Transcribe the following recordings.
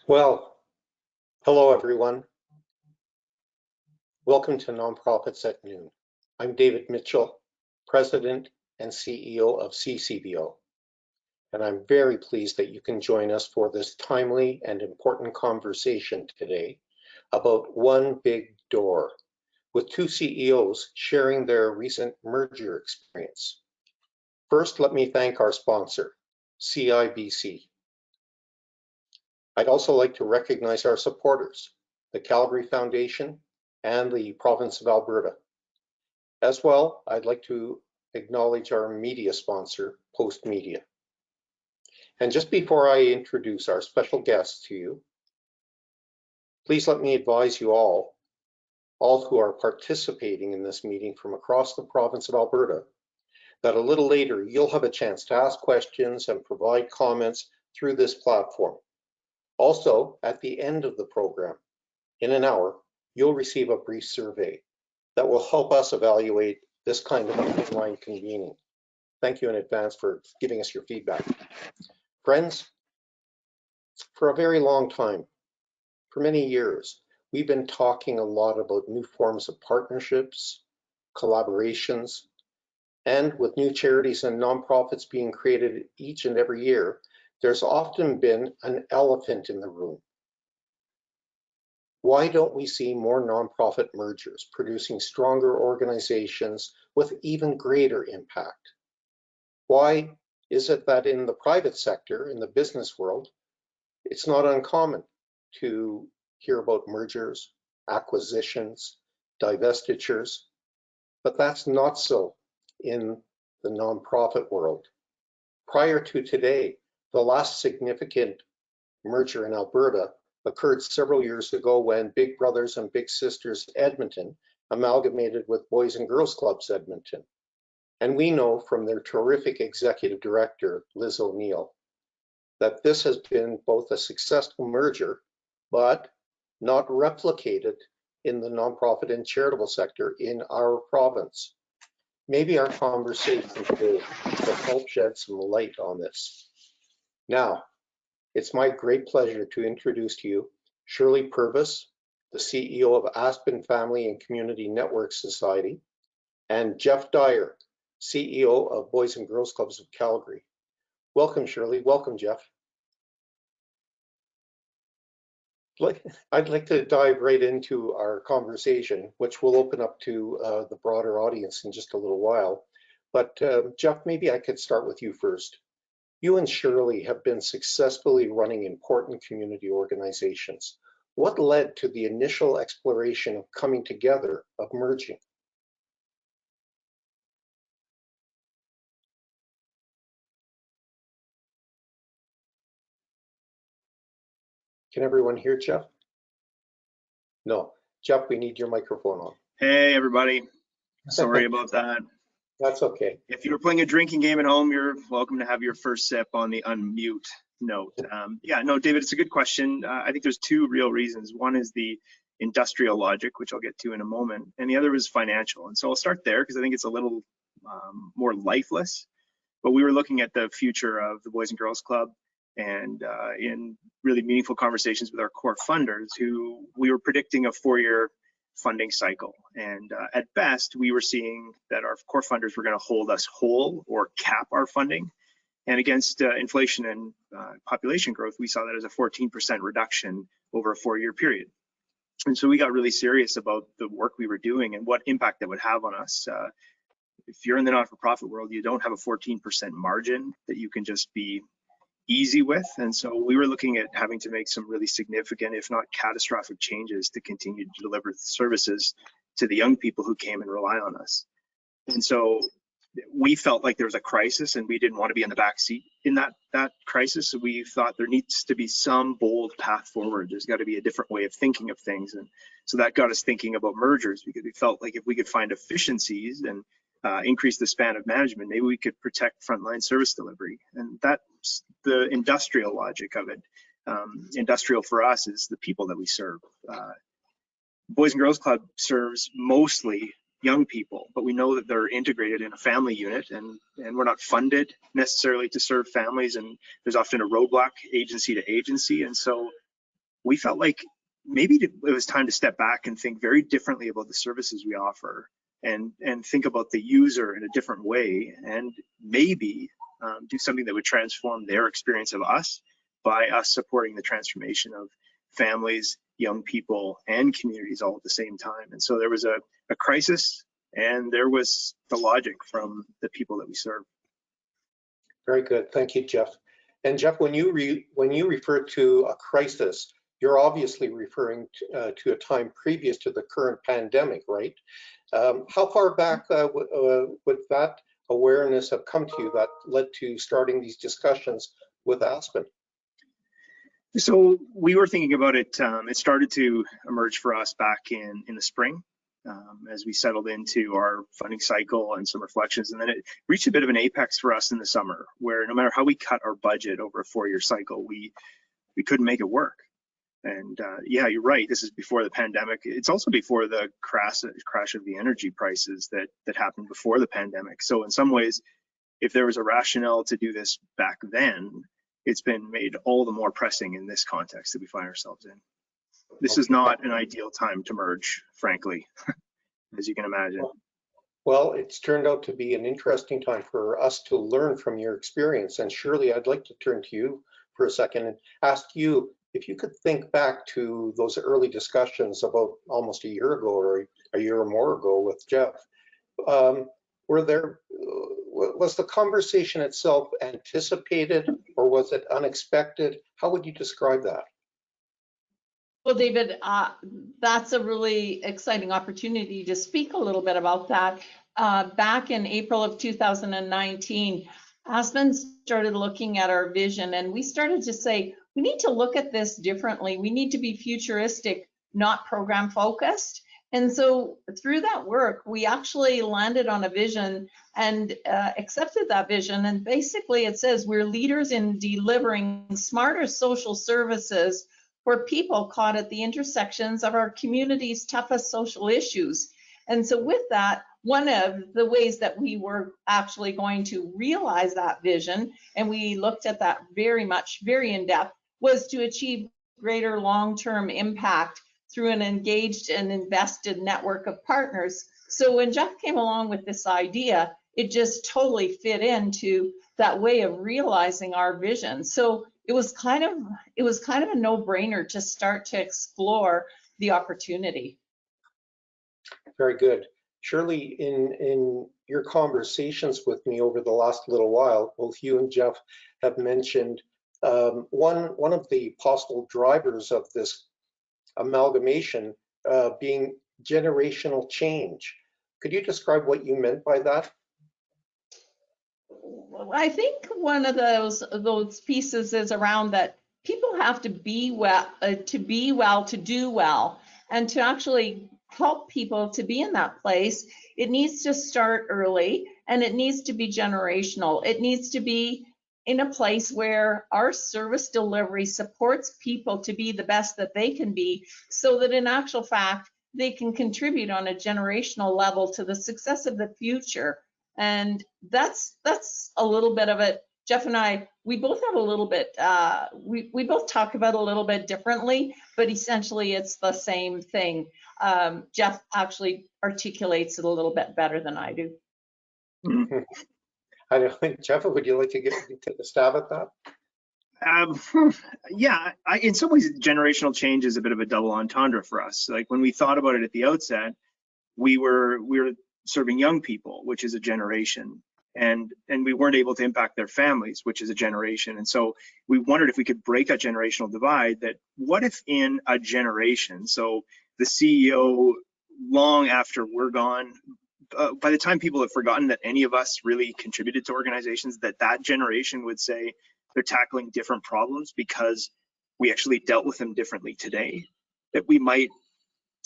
Well, hello everyone. Welcome to Nonprofits at Noon. I'm David Mitchell, President and CEO of CCVO, and I'm very pleased that you can join us for this timely and important conversation today about one big door, with two CEOs sharing their recent merger experience. First, let me thank our sponsor, CIBC. I'd also like to recognize our supporters, the Calgary Foundation and the province of Alberta. As well, I'd like to acknowledge our media sponsor, Post Media. And just before I introduce our special guests to you, please let me advise you all who are participating in this meeting from across the province of Alberta, that a little later you'll have a chance to ask questions and provide comments through this platform. Also, at the end of the program, in an hour, you'll receive a brief survey that will help us evaluate this kind of online convening. Thank you in advance for giving us your feedback. Friends, for a very long time, for many years, we've been talking a lot about new forms of partnerships, collaborations, and with new charities and nonprofits being created each and every year, there's often been an elephant in the room. Why don't we see more nonprofit mergers producing stronger organizations with even greater impact? Why is it that in the private sector, in the business world, it's not uncommon to hear about mergers, acquisitions, divestitures, but that's not so in the nonprofit world. Prior to today, the last significant merger in Alberta occurred several years ago when Big Brothers and Big Sisters Edmonton amalgamated with Boys and Girls Clubs Edmonton. And we know from their terrific executive director, Liz O'Neill, that this has been both a successful merger, but not replicated in the nonprofit and charitable sector in our province. Maybe our conversation today will help shed some light on this. Now, it's my great pleasure to introduce to you Shirley Purves, the CEO of Aspen Family and Community Network Society, and Jeff Dyer, CEO of Boys and Girls Clubs of Calgary. Welcome, Shirley. Welcome, Jeff. I'd like to dive right into our conversation, which will open up to the broader audience in just a little while. But Jeff, maybe I could start with you first. You and Shirley have been successfully running important community organizations. What led to the initial exploration of coming together, of merging? Can everyone hear Jeff? No. Jeff, we need your microphone on. Hey, everybody. Sorry about that. That's okay. If you were playing a drinking game at home, you're welcome to have your first sip on the unmute note. Yeah, no, David, it's a good question. I think there's two real reasons. One is the industrial logic, which I'll get to in a moment, and the other is financial. And so I'll start there because I think it's a little more lifeless. But we were looking at the future of the Boys and Girls Club, and in really meaningful conversations with our core funders, who we were predicting a 4-year funding cycle. And at best, we were seeing that our core funders were going to hold us whole or cap our funding. And against inflation and population growth, we saw that as a 14% reduction over a 4-year period. And so we got really serious about the work we were doing and what impact that would have on us. If you're in the not-for-profit world, you don't have a 14% margin that you can just be easy with. And so we were looking at having to make some really significant, if not catastrophic, changes to continue to deliver services to the young people who came and rely on us. And so we felt like there was a crisis and we didn't want to be in the back seat in that crisis. So we thought there needs to be some bold path forward. There's got to be a different way of thinking of things. And so that got us thinking about mergers, because we felt like if we could find efficiencies and increase the span of management, maybe we could protect frontline service delivery. And that's the industrial logic of it. Industrial for us is the people that we serve. Boys and Girls Club serves mostly young people, but we know that they're integrated in a family unit, and we're not funded necessarily to serve families, and there's often a roadblock agency to agency. And so we felt like maybe it was time to step back and think very differently about the services we offer, and think about the user in a different way, and maybe do something that would transform their experience of us by us supporting the transformation of families, young people, and communities all at the same time. And so there was a crisis, and there was the logic from the people that we serve. Very good, thank you, Jeff. And Jeff, when you refer to a crisis, you're obviously referring to a time previous to the current pandemic, right? How far back would that awareness have come to you that led to starting these discussions with Aspen? So we were thinking about it. It started to emerge for us back in the spring, as we settled into our funding cycle and some reflections. And then it reached a bit of an apex for us in the summer, where no matter how we cut our budget over a 4-year cycle, we couldn't make it work. And yeah, you're right. This is before the pandemic. It's also before the crash of the energy prices that happened before the pandemic. So in some ways, if there was a rationale to do this back then, it's been made all the more pressing in this context that we find ourselves in. This is not an ideal time to merge, frankly, as you can imagine. Well, it's turned out to be an interesting time for us to learn from your experience. And Shirley, I'd like to turn to you for a second and ask you if you could think back to those early discussions about almost a year ago or a year or more ago with Jeff. Was the conversation itself anticipated, or was it unexpected? How would you describe that? Well, David, that's a really exciting opportunity to speak a little bit about that. Back in April of 2019, Aspen started looking at our vision, and we started to say, we need to look at this differently. We need to be futuristic, not program focused. And so through that work, we actually landed on a vision and accepted that vision. And basically it says we're leaders in delivering smarter social services for people caught at the intersections of our community's toughest social issues. And so with that, one of the ways that we were actually going to realize that vision, and we looked at that very in depth, was to achieve greater long-term impact through an engaged and invested network of partners. So when Jeff came along with this idea, it just totally fit into that way of realizing our vision. So it was kind of a no-brainer to start to explore the opportunity. Very good. Shirley, in your conversations with me over the last little while, both you and Jeff have mentioned one of the possible drivers of this amalgamation being generational change. Could you describe what you meant by that? I think one of those pieces is around that people have to be well, to do well, and to actually help people to be in that place. It needs to start early, and it needs to be generational. It needs to be in a place where our service delivery supports people to be the best that they can be, so that in actual fact, they can contribute on a generational level to the success of the future. And that's a little bit of it. Jeff and I, we both have a little bit, we both talk about a little bit differently, but essentially it's the same thing. Jeff actually articulates it a little bit better than I do. Mm-hmm. I don't think, Jeff, would you like to take a stab at that? Yeah, in some ways, generational change is a bit of a double entendre for us. Like when we thought about it at the outset, we were serving young people, which is a generation, and we weren't able to impact their families, which is a generation. And so we wondered if we could break that generational divide. That what if in a generation, so the CEO, long after we're gone, by the time people have forgotten that any of us really contributed to organizations, that generation would say they're tackling different problems because we actually dealt with them differently today. That we might,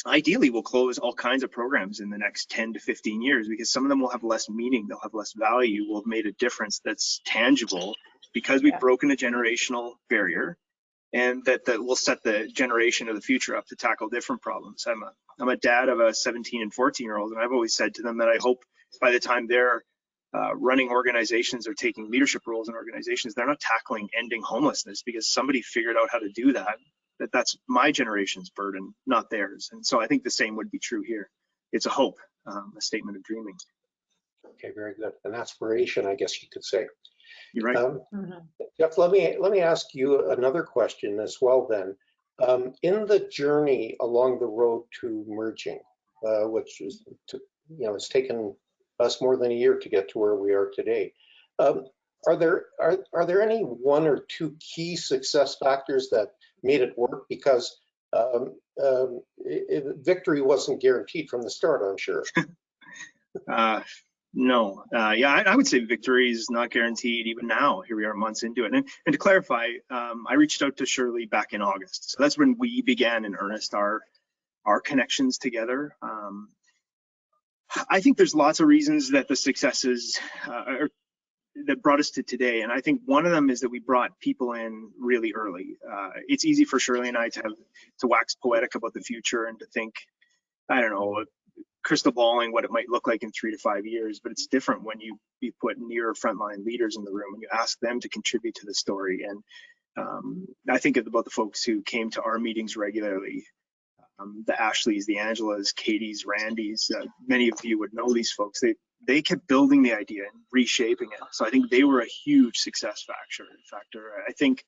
ideally, we'll close all kinds of programs in the next 10 to 15 years because some of them will have less meaning, they'll have less value, we'll have made a difference that's tangible because we've broken a generational barrier, and that will set the generation of the future up to tackle different problems. I'm a dad of a 17 and 14-year-old, and I've always said to them that I hope by the time they're running organizations or taking leadership roles in organizations, they're not tackling ending homelessness because somebody figured out how to do that. that's my generation's burden, not theirs. And so I think the same would be true here. It's a hope, a statement of dreaming. Okay, very good. An aspiration, I guess you could say. You're right. Jeff, let me ask you another question as well then. In the journey along the road to merging, which is, it's taken us more than a year to get to where we are today. Are there any one or two key success factors that made it work? Because victory wasn't guaranteed from the start, I'm sure. No, yeah, I would say victory is not guaranteed even now. Here we are months into it. And to clarify, I reached out to Shirley back in August. So that's when we began in earnest our connections together. I think there's lots of reasons that the successes that brought us to today. And I think one of them is that we brought people in really early. It's easy for Shirley and I to wax poetic about the future and to think, I don't know, crystal balling what it might look like in 3 to 5 years, but it's different when you put near frontline leaders in the room and you ask them to contribute to the story. And I think about the folks who came to our meetings regularly, the Ashleys, the Angelas, Katie's, Randy's. Many of you would know these folks. They kept building the idea and reshaping it. So I think they were a huge success factor. I think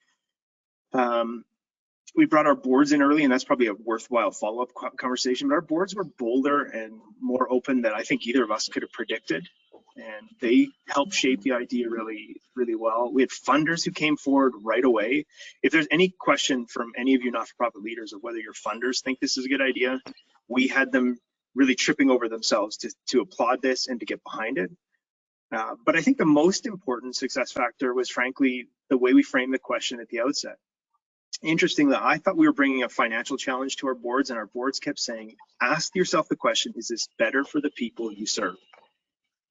we brought our boards in early, and that's probably a worthwhile follow-up conversation, but our boards were bolder and more open than I think either of us could have predicted. And they helped shape the idea really, really well. We had funders who came forward right away. If there's any question from any of you not-for-profit leaders of whether your funders think this is a good idea, we had them really tripping over themselves to applaud this and to get behind it. But I think the most important success factor was, frankly, the way we framed the question at the outset. Interestingly, I thought we were bringing a financial challenge to our boards, and our boards kept saying, ask yourself the question, is this better for the people you serve?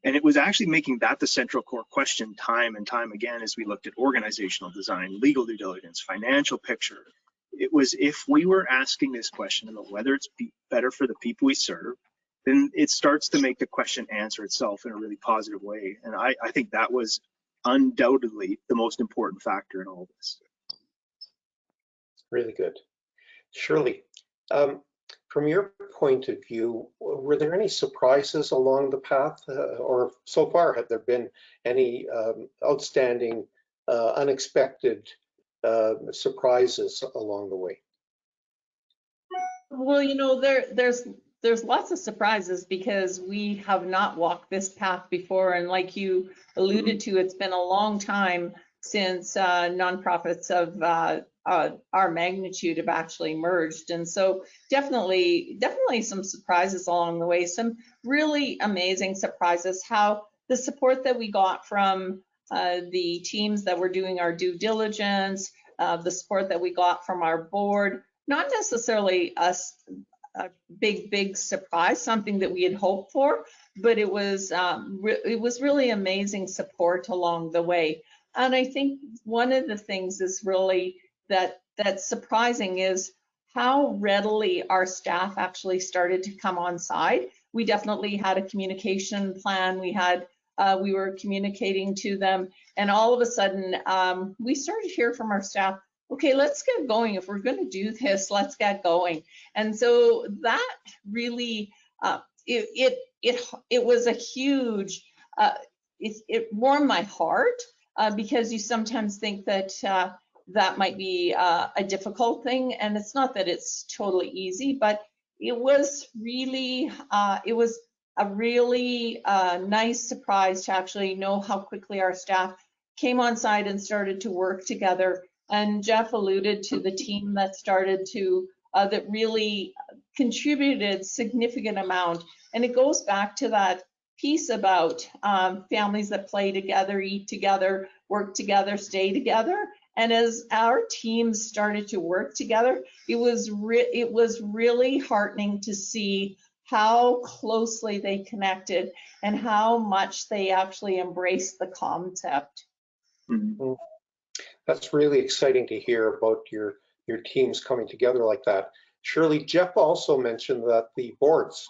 And it was actually making that the central core question time and time again as we looked at organizational design, legal due diligence, financial picture. It was, if we were asking this question about whether it's better for the people we serve, then it starts to make the question answer itself in a really positive way. And I think that was undoubtedly the most important factor in all of this. Really good. Shirley, from your point of view, were there any surprises along the path, or so far have there been any outstanding, unexpected surprises along the way? Well, there's lots of surprises because we have not walked this path before, and like you alluded to, it's been a long time since nonprofits of our magnitude have actually merged. And so definitely some surprises along the way, some really amazing surprises, how the support that we got from the teams that were doing our due diligence, the support that we got from our board, not necessarily a big surprise, something that we had hoped for, but it was really amazing support along the way. And I think one of the things is really that's surprising is how readily our staff actually started to come on side. We definitely had a communication plan. We were communicating to them, and all of a sudden we started to hear from our staff, okay, let's get going. If we're going to do this, let's get going. And so that really, it was a huge, it warmed my heart because you sometimes think that that might be a difficult thing. And it's not that it's totally easy, but it was really, it was a really nice surprise to actually know how quickly our staff came on side and started to work together. And Jeff alluded to the team that started to, that really contributed significant amount. And it goes back to that piece about families that play together, eat together, work together, stay together. And as our teams started to work together, it was really heartening to see how closely they connected and how much they actually embraced the concept. Mm-hmm. That's really exciting to hear about your teams coming together like that. Shirley, Jeff also mentioned that the boards,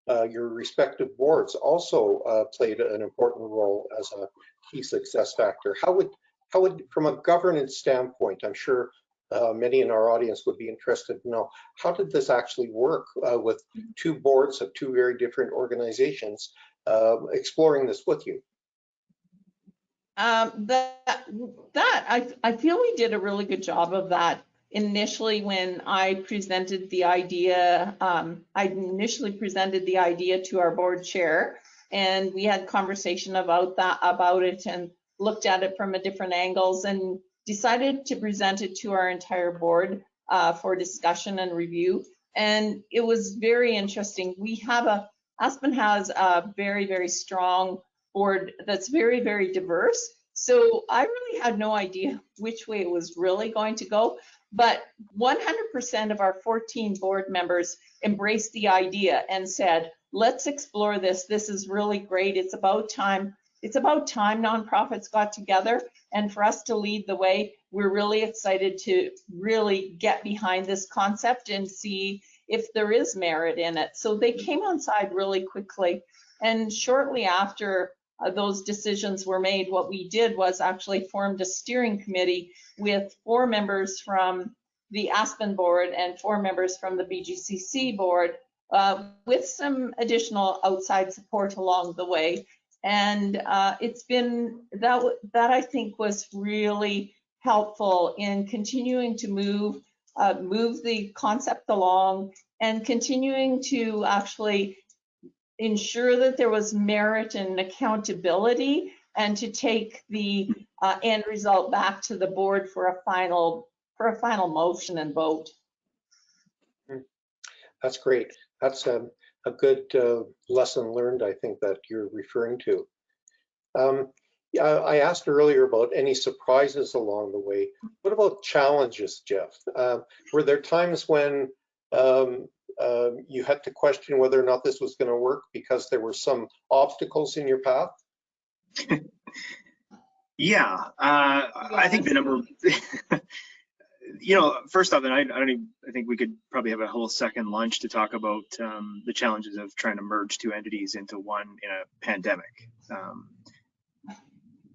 your respective boards, also played an important role as a key success factor. How would, from a governance standpoint, I'm sure many in our audience would be interested to know, how did this actually work with two boards of two very different organizations exploring this with you? I feel we did a really good job of that. Initially, when I presented the idea, to our board chair, and we had conversation about it and looked at it from a different angles and decided to present it to our entire board for discussion and review. And it was very interesting. Aspen has a very, very strong board that's very, very diverse. So I really had no idea which way it was really going to go. But 100% of our 14 board members embraced the idea and said, let's explore this. This is really great. It's about time. It's about time nonprofits got together, and for us to lead the way. We're really excited to really get behind this concept and see if there is merit in it. So they came on side really quickly. And shortly after those decisions were made, what we did was actually formed a steering committee with 4 members from the Aspen board and 4 members from the BGCC board, with some additional outside support along the way. And it's been that I think was really helpful in continuing to move the concept along and continuing to actually ensure that there was merit and accountability, and to take the end result back to the board for a final motion and vote. That's great. That's a good lesson learned, I think, that you're referring to. I asked earlier about any surprises along the way. What about challenges, Jeff? Were there times when you had to question whether or not this was going to work because there were some obstacles in your path? Yeah, I think the number, first off, and I think we could probably have a whole second lunch to talk about the challenges of trying to merge 2 entities into one in a pandemic.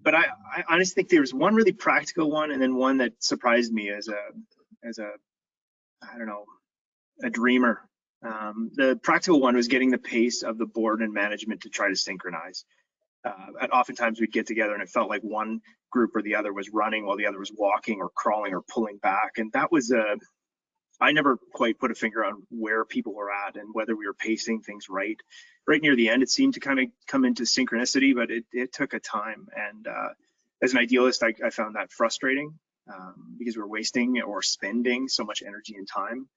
But I honestly think there was one really practical one, and then one that surprised me as a dreamer. The practical one was getting the pace of the board and management to try to synchronize. Oftentimes we'd get together and it felt like one group or the other was running while the other was walking or crawling or pulling back. And that was I never quite put a finger on where people were at and whether we were pacing things right. Right near the end, it seemed to kind of come into synchronicity, but it took a time. And as an idealist, I found that frustrating because we're wasting or spending so much energy and time.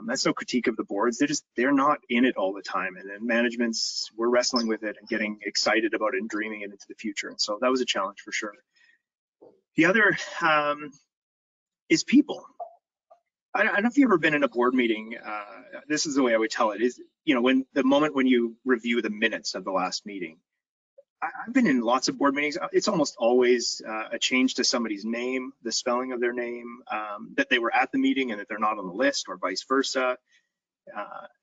That's no critique of the boards. They're not in it all the time. And then we're wrestling with it and getting excited about it and dreaming it into the future. And so that was a challenge for sure. The other is people. I don't know if you've ever been in a board meeting. This is the way I would tell it is, when the moment when you review the minutes of the last meeting. I've been in lots of board meetings. It's almost always a change to somebody's name, the spelling of their name, that they were at the meeting and that they're not on the list, or vice versa.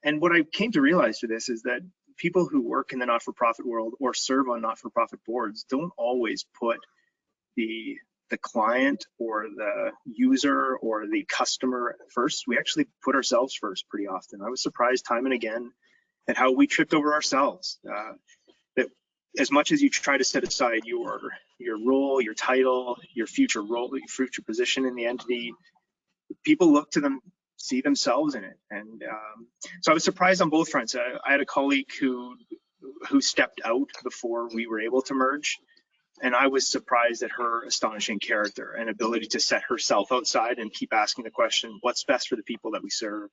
And what I came to realize through this is that people who work in the not-for-profit world or serve on not-for-profit boards don't always put the client or the user or the customer first. We actually put ourselves first pretty often. I was surprised time and again at how we tripped over ourselves. That as much as you try to set aside your role, your title, your future role, your future position in the entity, people look to them, see themselves in it. And so I was surprised on both fronts. I had a colleague who stepped out before we were able to merge. And I was surprised at her astonishing character and ability to set herself outside and keep asking the question, what's best for the people that we serve?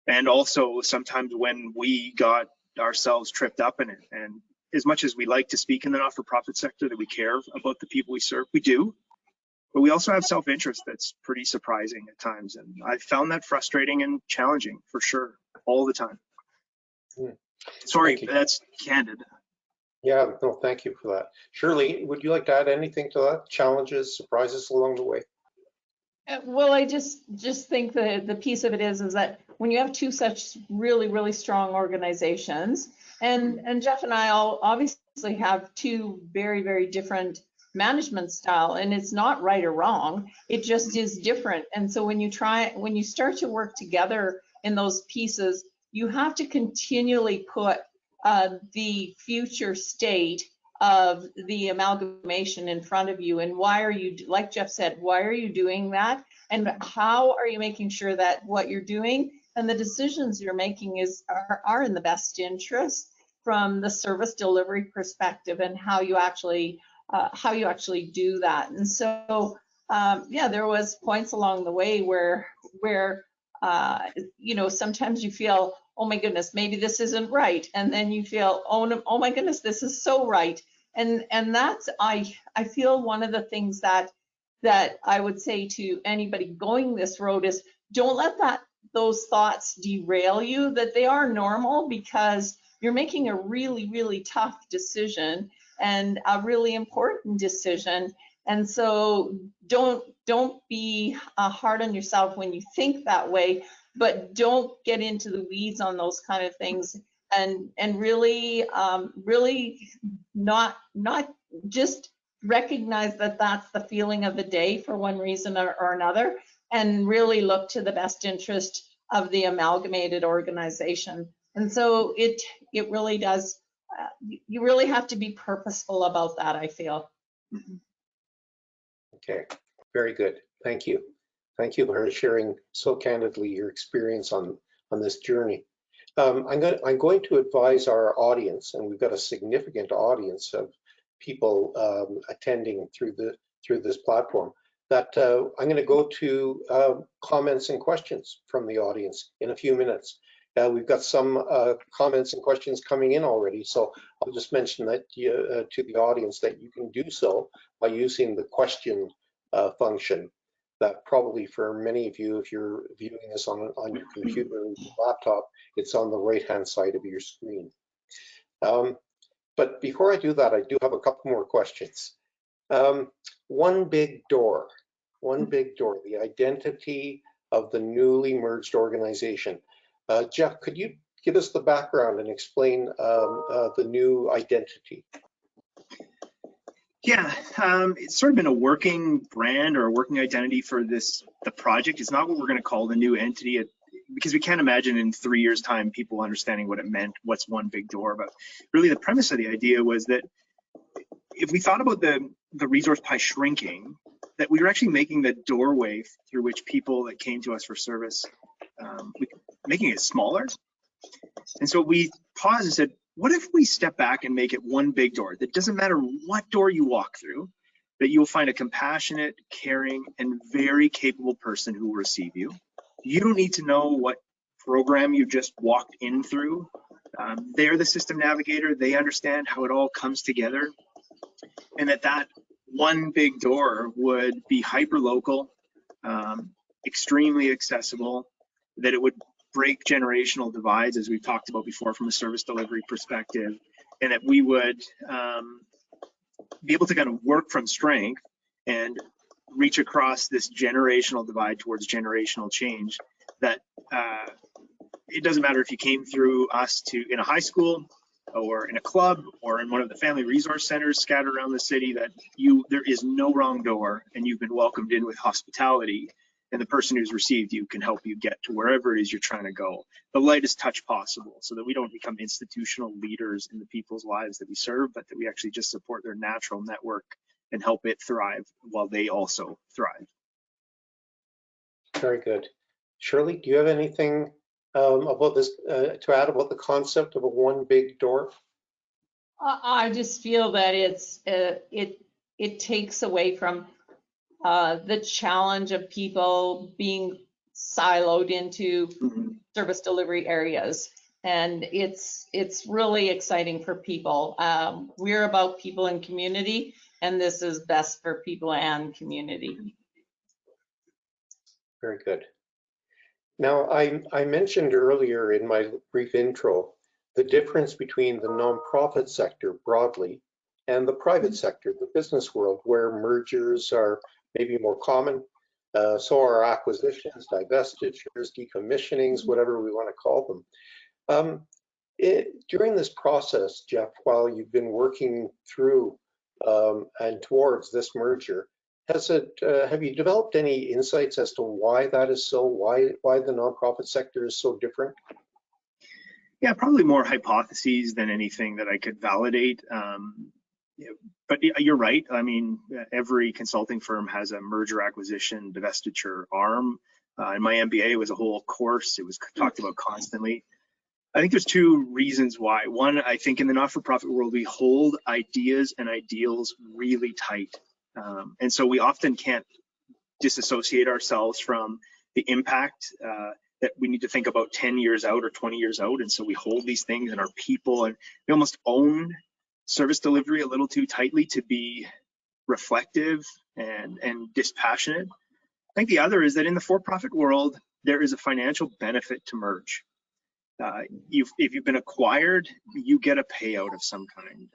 And also sometimes when we got ourselves tripped up in it, and as much as we like to speak in the not-for-profit sector that we care about the people we serve, we do, but we also have self-interest that's pretty surprising at times. And I found that frustrating and challenging for sure, all the time. Sorry, that's candid. Yeah, no, thank you for that. Shirley, would you like to add anything to that? Challenges, surprises along the way? Well, I just think the piece of it is that when you have two such really, really strong organizations, and Jeff and I all obviously have two very, very different management style, and it's not right or wrong. It just is different. And so when you start to work together in those pieces, you have to continually put the future state of the amalgamation in front of you. And why are you, like Jeff said, why are you doing that? And how are you making sure that what you're doing and the decisions you're making are in the best interest from the service delivery perspective, and how you actually do that. And so yeah, there was points along the way where you know, sometimes you feel, oh my goodness, maybe this isn't right, and then you feel, oh my goodness, this is so right. And that's, I feel one of the things that I would say to anybody going this road is, don't let those thoughts derail you, that they are normal, because you're making a really, really tough decision and a really important decision. And so don't be hard on yourself when you think that way, but don't get into the weeds on those kind of things, and really not just recognize that that's the feeling of the day for one reason or another, and really look to the best interest of the amalgamated organization. And so it really does, you really have to be purposeful about that, I feel. Okay, very good. Thank you. Thank you for sharing so candidly your experience on this journey. I'm going to advise our audience, and we've got a significant audience of people attending through this platform, that I'm going to go to comments and questions from the audience in a few minutes. We've got some comments and questions coming in already, so I'll just mention that to the audience that you can do so by using the question function. That probably for many of you, if you're viewing this on your computer or your laptop, it's on the right-hand side of your screen. But before I do that, I do have a couple more questions. One big door, the identity of the newly merged organization. Jeff, could you give us the background and explain the new identity? Yeah, it's sort of been a working brand or a working identity for the project. It's not what we're going to call the new entity, because we can't imagine in 3 years' time people understanding what it meant, what's one big door. But really the premise of the idea was that if we thought about the resource pie shrinking, that we were actually making the doorway through which people that came to us for service, making it smaller. And so we paused and said, what if we step back and make it one big door that doesn't matter what door you walk through, that you'll find a compassionate, caring, and very capable person who will receive you. You don't need to know what program you just walked in through. They're the system navigator. They understand how it all comes together. And that one big door would be hyper-local, extremely accessible, that it would break generational divides, as we've talked about before, from a service delivery perspective, and that we would be able to kind of work from strength and reach across this generational divide towards generational change. That it doesn't matter if you came through us in a high school or in a club or in one of the family resource centers scattered around the city, that there is no wrong door, and you've been welcomed in with hospitality, and the person who's received you can help you get to wherever it is you're trying to go. The lightest touch possible, so that we don't become institutional leaders in the people's lives that we serve, but that we actually just support their natural network and help it thrive while they also thrive. Very good. Shirley, do you have anything about this to add about the concept of a one big door? I just feel that it takes away from the challenge of people being siloed into service delivery areas, and it's really exciting for people. We're about people and community, and this is best for people and community. Very good. Now, I mentioned earlier in my brief intro the difference between the nonprofit sector broadly and the private sector, the business world, where mergers are maybe more common. So are acquisitions, divestitures, decommissionings, whatever we want to call them. During this process, Jeff, while you've been working through and towards this merger. Have you developed any insights as to why that is so? Why the nonprofit sector is so different? Yeah, probably more hypotheses than anything that I could validate. But you're right. I mean, every consulting firm has a merger acquisition divestiture arm. In my MBA, it was a whole course. It was talked about constantly. I think there's two reasons why. One, I think in the not-for-profit world, we hold ideas and ideals really tight. And so we often can't disassociate ourselves from the impact that we need to think about 10 years out or 20 years out. And so we hold these things and our people, and we almost own service delivery a little too tightly to be reflective and dispassionate. I think the other is that in the for-profit world, there is a financial benefit to merge. If you've been acquired, you get a payout of some kind.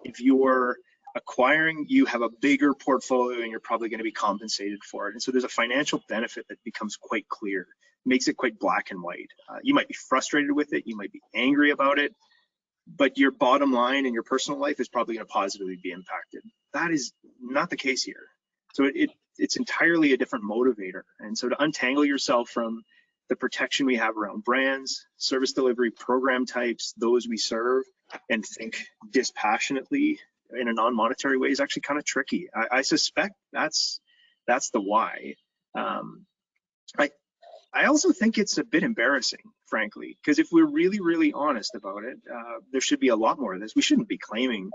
If you're acquiring, you have a bigger portfolio and you're probably going to be compensated for it. And so there's a financial benefit that becomes quite clear, makes it quite black and white. You might be frustrated with it, you might be angry about it, but your bottom line in your personal life is probably going to positively be impacted. That is not the case here. So it's entirely a different motivator. And so to untangle yourself from the protection we have around brands, service delivery program types, those we serve, and think dispassionately in a non-monetary way is actually kind of tricky. I suspect that's the why. I also think it's a bit embarrassing, frankly, because if we're really, really honest about it, there should be a lot more of this. We shouldn't be claiming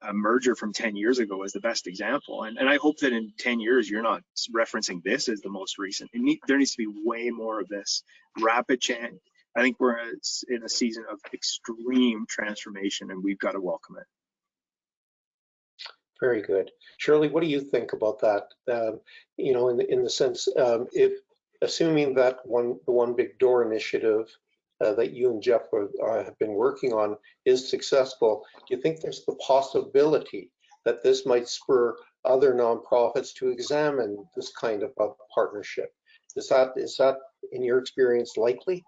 a merger from 10 years ago as the best example. And I hope that in 10 years, you're not referencing this as the most recent. There needs to be way more of this rapid change. I think we're in a season of extreme transformation, and we've got to welcome it. Very good. Shirley, what do you think about that? You know, in the sense, if assuming that the One Big Door initiative that you and Jeff have been working on is successful, do you think there's the possibility that this might spur other nonprofits to examine this kind of a partnership? Is that in your experience likely?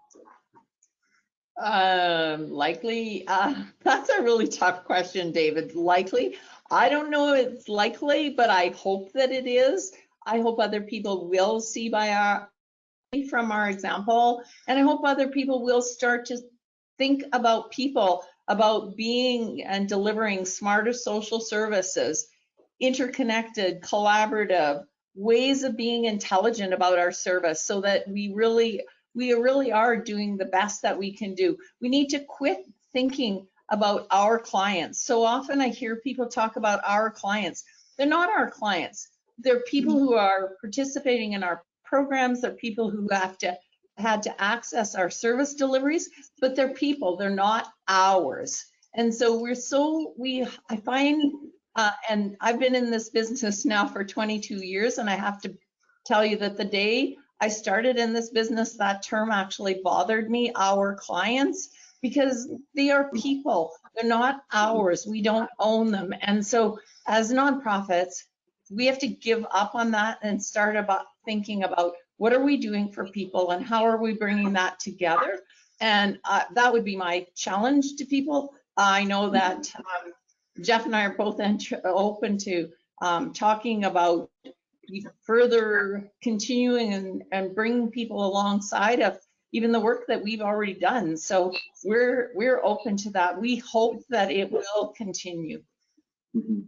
Likely, that's a really tough question, David. Likely, I don't know if it's likely, but I hope that it is. I hope other people will see from our example, and I hope other people will start to think about people, about being and delivering smarter social services, interconnected, collaborative, ways of being intelligent about our service, so that we really are doing the best that we can do. We need to quit thinking about our clients. So often I hear people talk about our clients. They're not our clients. They're people who are participating in our programs. They're people who had to access our service deliveries, but they're people. They're not ours. And so I find, and I've been in this business now for 22 years, and I have to tell you that the day I started in this business, that term actually bothered me, our clients, because they are people. They're not ours. We don't own them. And so as nonprofits, we have to give up on that and start about thinking about what are we doing for people and how are we bringing that together. And that would be my challenge to people. I know that Jeff and I are both open to talking about further continuing and bringing people alongside of even the work that we've already done. So we're open to that. We hope that it will continue. Mm-hmm.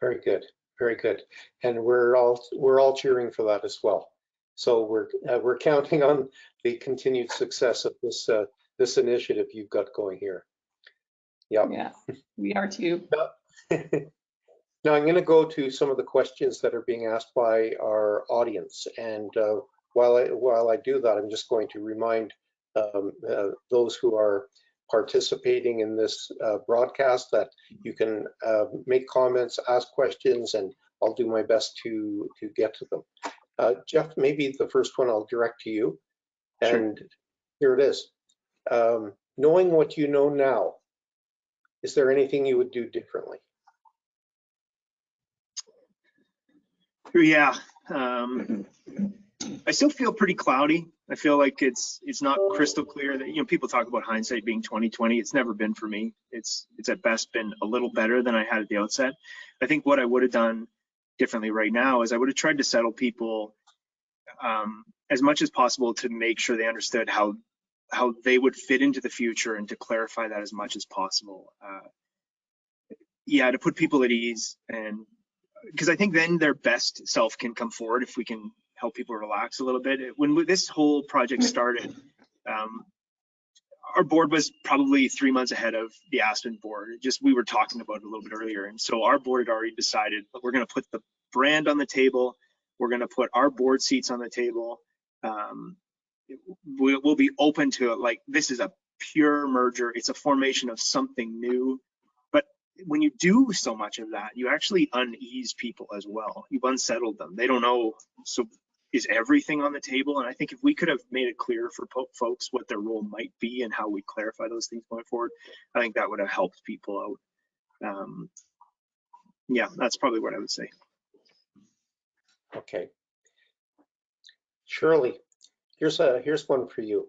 Very good, very good, and we're all cheering for that as well. So we're counting on the continued success of this initiative you've got going here. Yep. Yeah, we are too. Now I'm going to go to some of the questions that are being asked by our audience, and while I do that, I'm just going to remind those who are participating in this broadcast that you can make comments, ask questions, and I'll do my best to get to them. Jeff, maybe the first one I'll direct to you. And sure. Here it is. Knowing what you know now, is there anything you would do differently? Yeah. I still feel pretty cloudy. I feel like it's not crystal clear that, you know, people talk about hindsight being 20/20. It's never been for me. It's at best been a little better than I had at the outset. I think what I would have done differently right now is I would have tried to settle people as much as possible to make sure they understood how they would fit into the future, and to clarify that as much as possible. Yeah, to put people at ease, and because I think then their best self can come forward if we can help people relax a little bit. When this whole project started, our board was probably 3 months ahead of the Aspen board. Just we were talking about it a little bit earlier, and so our board had already decided that we're going to put the brand on the table. We're going to put our board seats on the table. We'll be open to it. Like, this is a pure merger. It's a formation of something new. But when you do so much of that, you actually unease people as well. You've unsettled them. They don't know. So is everything on the table? And I think if we could have made it clear for folks what their role might be and how we clarify those things going forward, I think that would have helped people out. Yeah, that's probably what I would say. Okay. Shirley, here's one for you.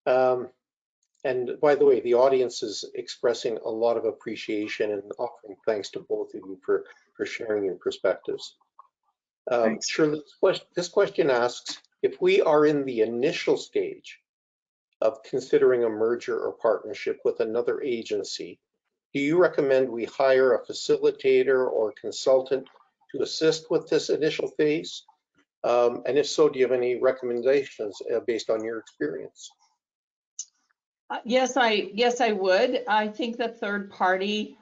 And by the way, the audience is expressing a lot of appreciation and offering thanks to both of you for sharing your perspectives. Shirley, this question asks, if we are in the initial stage of considering a merger or partnership with another agency, do you recommend we hire a facilitator or consultant to assist with this initial phase? And if so, do you have any recommendations based on your experience? Yes, I would. I think the third party,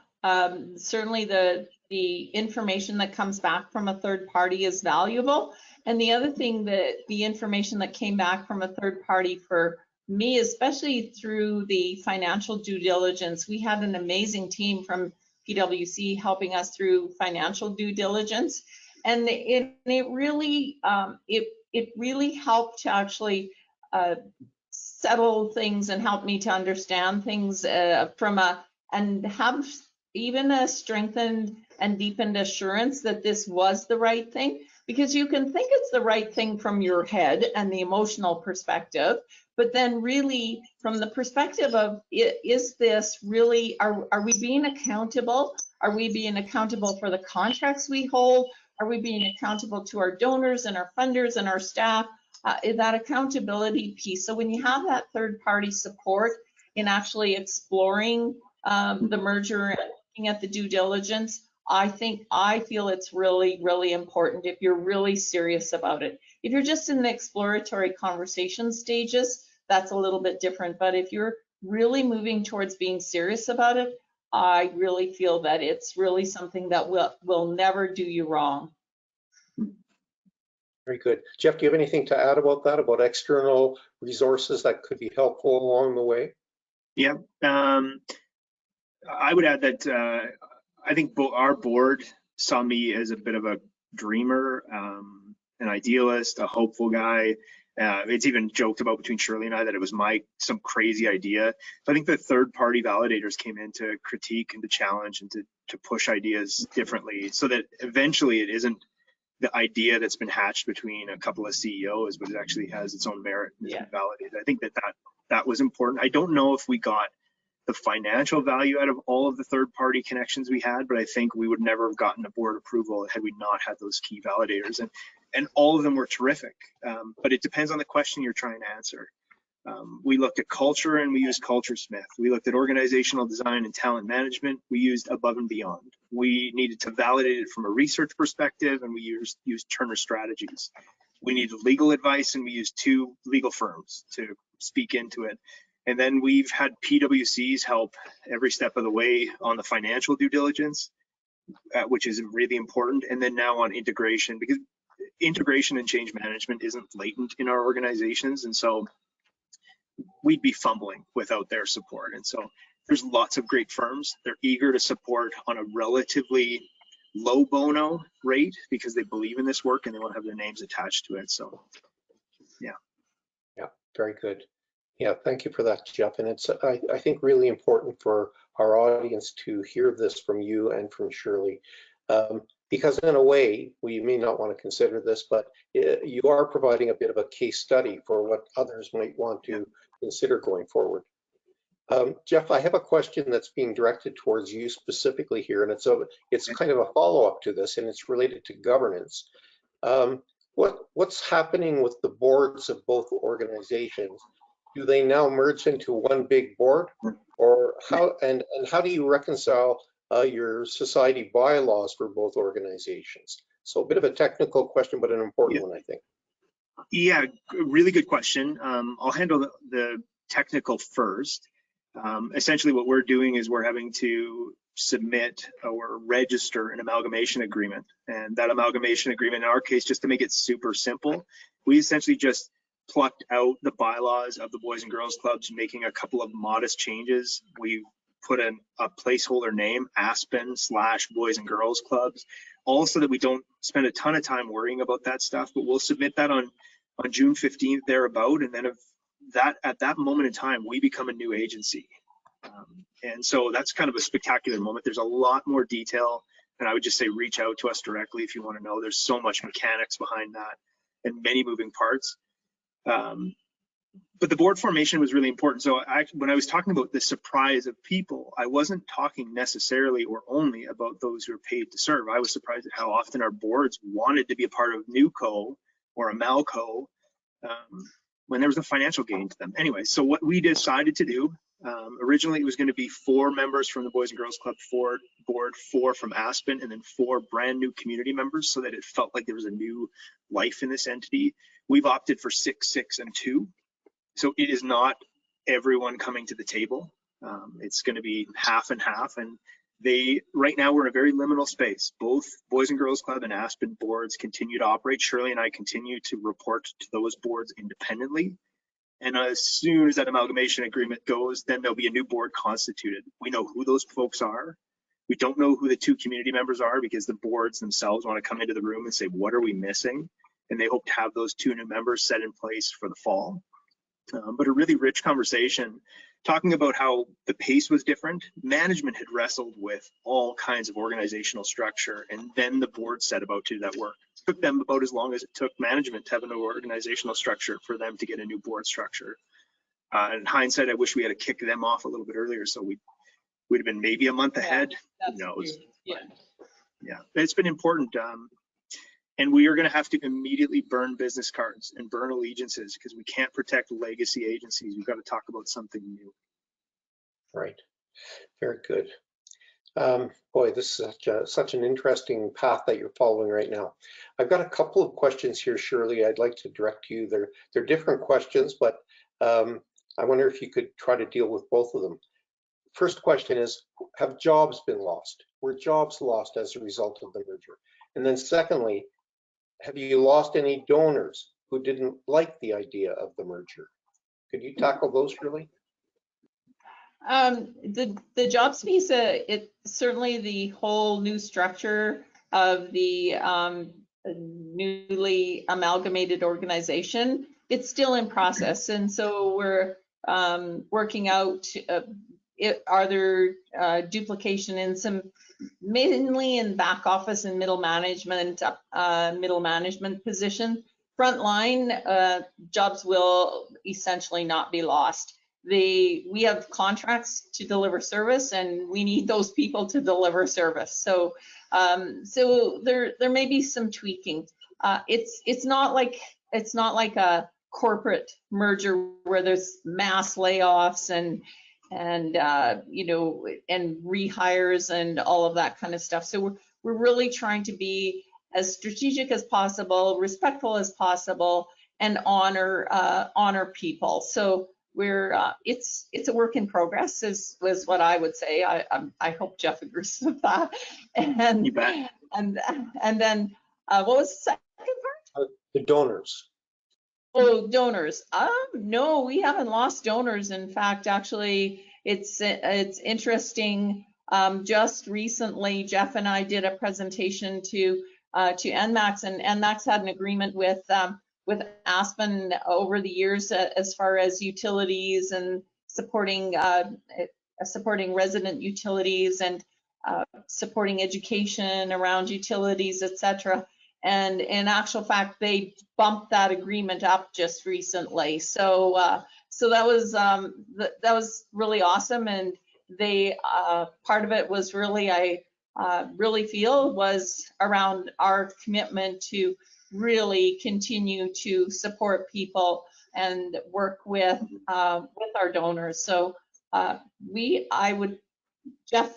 certainly the information that comes back from a third party is valuable. And the other thing, that the information that came back from a third party for me, especially through the financial due diligence, we had an amazing team from PwC helping us through financial due diligence. And it really helped to actually settle things and help me to understand things and have even a strengthened and deepened assurance that this was the right thing. Because you can think it's the right thing from your head and the emotional perspective, but then really from the perspective of, is this really, are we being accountable? Are we being accountable for the contracts we hold? Are we being accountable to our donors and our funders and our staff? That accountability piece. So when you have that third party support in actually exploring the merger and looking at the due diligence, I feel it's really, really important if you're really serious about it. If you're just in the exploratory conversation stages, that's a little bit different. But if you're really moving towards being serious about it, I really feel that it's really something that will never do you wrong. Very good. Jeff, do you have anything to add about that, about external resources that could be helpful along the way? Yeah, I would add that I think our board saw me as a bit of a dreamer, an idealist, a hopeful guy. It's even joked about between Shirley and I that it was some crazy idea. So I think the third party validators came in to critique and to challenge and to push ideas differently, so that eventually it isn't the idea that's been hatched between a couple of CEOs, but it actually has its own merit and is validated. I think that was important. I don't know if we got the financial value out of all of the third-party connections we had, but I think we would never have gotten a board approval had we not had those key validators, and all of them were terrific. But it depends on the question you're trying to answer. We looked at culture and we used CultureSmith. We looked at organizational design and talent management. We used Above and Beyond. We needed to validate it from a research perspective, and we used Turner Strategies. We needed legal advice, and we used 2 legal firms to speak into it. And then we've had PwC's help every step of the way on the financial due diligence, which is really important. And then now on integration, because integration and change management isn't latent in our organizations. And so we'd be fumbling without their support. And so there's lots of great firms. They're eager to support on a relatively low bono rate because they believe in this work and they want to have their names attached to it. So, yeah. Yeah, very good. Yeah, thank you for that, Jeff. And it's, I think, really important for our audience to hear this from you and from Shirley. Because in a way, we may not want to consider this, but you are providing a bit of a case study for what others might want to consider going forward. Jeff, I have a question that's being directed towards you specifically here, and it's kind of a follow-up to this, and it's related to governance. What's happening with the boards of both organizations? Do they now merge into one big board, or how? And how do you reconcile your society bylaws for both organizations? So a bit of a technical question, but an important one, I think. Yeah, really good question. I'll handle the technical first. Essentially what we're doing is we're having to submit or register an amalgamation agreement. And that amalgamation agreement, in our case, just to make it super simple, we essentially just plucked out the bylaws of the Boys and Girls Clubs, making a couple of modest changes. We've put a placeholder name, Aspen / Boys and Girls Clubs, all so that we don't spend a ton of time worrying about that stuff, but we'll submit that on June 15th thereabout, and then at that moment in time, we become a new agency. And so that's kind of a spectacular moment. There's a lot more detail, and I would just say reach out to us directly if you want to know. There's so much mechanics behind that and many moving parts. But the board formation was really important. So when I was talking about the surprise of people, I wasn't talking necessarily or only about those who are paid to serve. I was surprised at how often our boards wanted to be a part of NewCo or a Malco when there was a financial gain to them. Anyway, so what we decided to do, originally it was going to be 4 members from the Boys and Girls Club board, 4 from Aspen, and then 4 brand new community members, so that it felt like there was a new life in this entity. We've opted for 6, 6, and 2. So it is not everyone coming to the table. It's going to be half and half, and right now we're in a very liminal space. Both Boys and Girls Club and Aspen boards continue to operate. Shirley and I continue to report to those boards independently. And as soon as that amalgamation agreement goes, then there'll be a new board constituted. We know who those folks are. We don't know who the 2 community members are, because the boards themselves want to come into the room and say, what are we missing? And they hope to have those 2 new members set in place for the fall. But a really rich conversation talking about how the pace was different. Management had wrestled with all kinds of organizational structure, and then the board set about to do that work. It took them about as long as it took management to have an organizational structure for them to get a new board structure. In hindsight, I wish we had to kick them off a little bit earlier, so we'd have been maybe a month ahead. Who knows? Yeah, it's been important. And we are going to have to immediately burn business cards and burn allegiances, because we can't protect legacy agencies. We've got to talk about something new. Right. Very good. Boy, this is such an interesting path that you're following right now. I've got a couple of questions here, Shirley, I'd like to direct to you. They're different questions, but I wonder if you could try to deal with both of them. First question is, have jobs been lost? Were jobs lost as a result of the merger? And then secondly, have you lost any donors who didn't like the idea of the merger? Could you tackle those, Shirley? The jobs piece, certainly the whole new structure of the newly amalgamated organization, it's still in process. And so we're working out, are there duplication in some, mainly in back office and middle management position. Frontline jobs will essentially not be lost. We have contracts to deliver service, and we need those people to deliver service. So there may be some tweaking. It's not like a corporate merger where there's mass layoffs and rehires and all of that kind of stuff. So we're really trying to be as strategic as possible, respectful as possible, and honor people. So it's a work in progress is what I would say. I hope Jeff agrees with that. And you bet. And then what was the second part? The donors. Oh, donors. No, we haven't lost donors. In fact, actually, it's interesting. Just recently, Jeff and I did a presentation to NMAX, and NMAX had an agreement with Aspen over the years as far as utilities and supporting resident utilities, and supporting education around utilities, etc. And in actual fact, they bumped that agreement up just recently. So so that was really awesome. And they part of it was really, I really feel, was around our commitment to really continue to support people and work with our donors. So Jeff,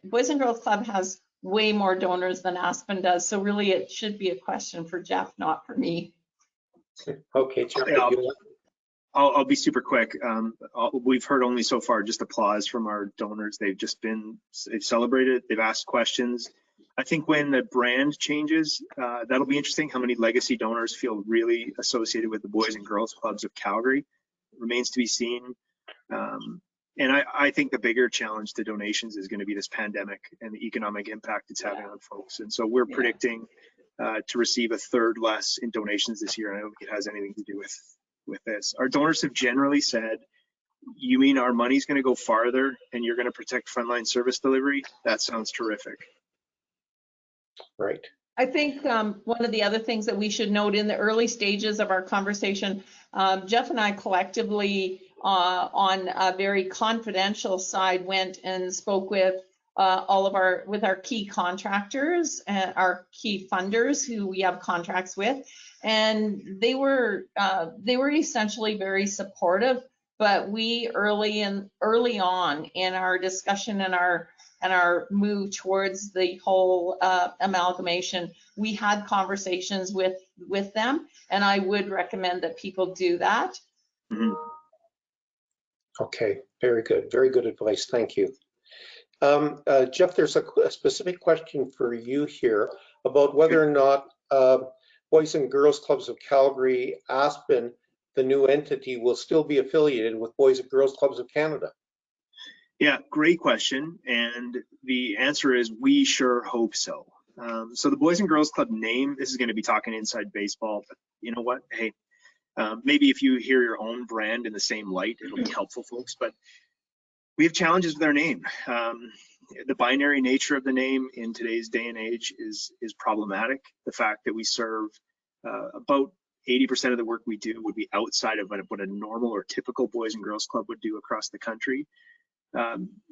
Boys and Girls Club has way more donors than Aspen does. So really it should be a question for Jeff, not for me. Okay, Jeff, I'll be super quick. We've heard only so far just applause from our donors. They've celebrated, they've asked questions. I think when the brand changes, that'll be interesting how many legacy donors feel really associated with the Boys and Girls Clubs of Calgary. It remains to be seen. And I think the bigger challenge to donations is going to be this pandemic and the economic impact it's having on folks. And so we're predicting to receive a third less in donations this year. And I don't think it has anything to do with this. Our donors have generally said, you mean our money's going to go farther and you're going to protect frontline service delivery? That sounds terrific. Right. I think one of the other things that we should note in the early stages of our conversation, Jeff and I collectively on a very confidential side went and spoke with all of our key contractors and our key funders who we have contracts with, and they were essentially very supportive. But we early on in our discussion and our move towards the whole amalgamation, we had conversations with them, and I would recommend that people do that. Mm-hmm. Okay, very good advice. Thank you. Jeff, there's a specific question for you here about whether or not Boys and Girls Clubs of Calgary, Aspen, the new entity, will still be affiliated with Boys and Girls Clubs of Canada. Yeah, great question. And the answer is we sure hope so. So the Boys and Girls Club name, this is going to be talking inside baseball, but you know what? Hey, maybe if you hear your own brand in the same light, it'll be helpful, folks. But we have challenges with our name. The binary nature of the name in today's day and age is problematic. The fact that we serve about 80% of the work we do would be outside of what a normal or typical Boys and Girls Club would do across the country.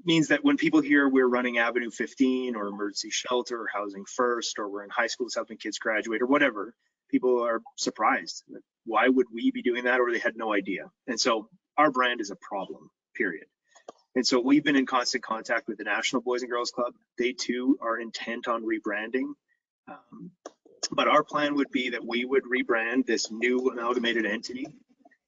Means that when people hear we're running Avenue 15 or emergency shelter or housing first, or we're in high schools helping kids graduate or whatever, people are surprised. Why would we be doing that? Or they had no idea. And so our brand is a problem, period. And so we've been in constant contact with the National Boys and Girls Club. They too are intent on rebranding. But our plan would be that we would rebrand this new amalgamated entity,